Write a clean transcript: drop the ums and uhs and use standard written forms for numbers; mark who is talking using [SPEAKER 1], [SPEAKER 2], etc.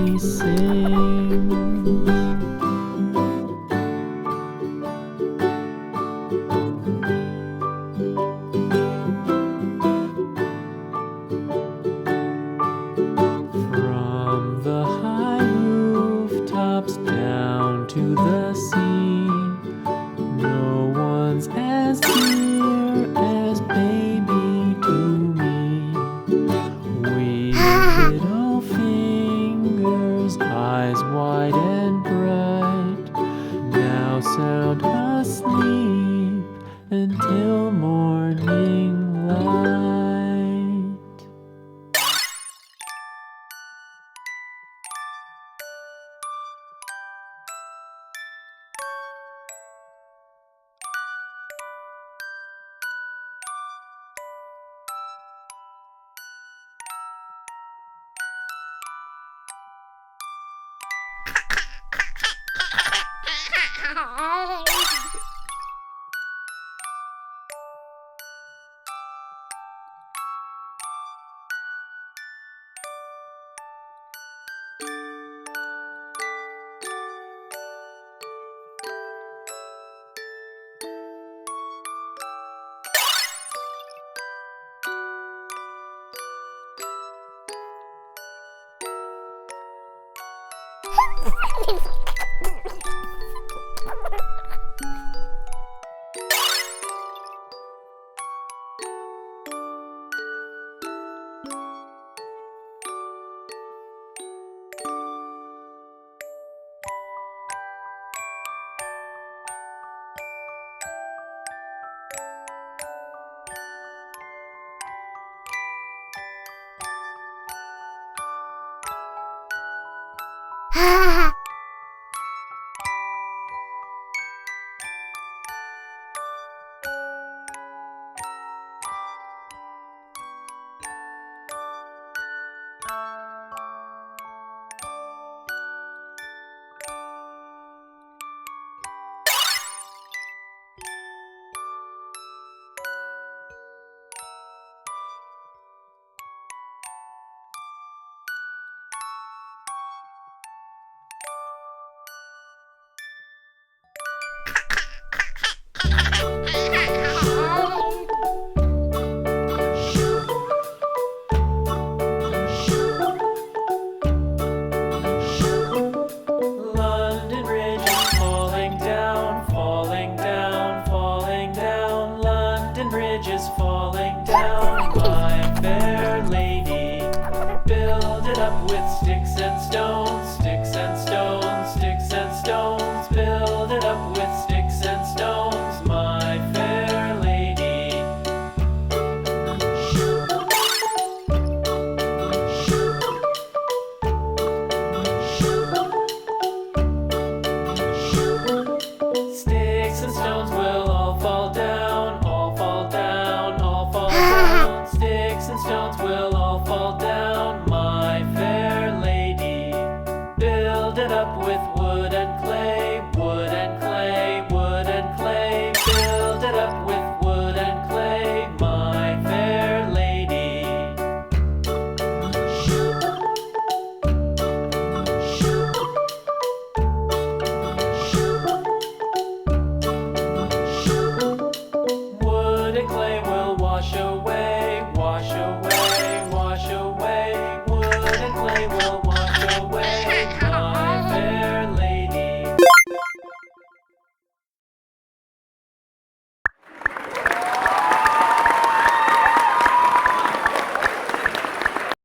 [SPEAKER 1] she sings. From the high rooftops down to the sea, no one's as dear as baby to me. We little fingers, eyes wide and bright, now sound asleep until morning light. London Bridge is falling down, falling down, falling down. London Bridge is falling down, my fair lady. Build it up with sticks and stones, sticks and stones, sticks and stones. Build it up with sticks and stones, my fair lady. Sticks and stones will all fall down, all fall down, all fall down. Sticks and stones will all fall down, my fair lady. Build it up with wood and clay.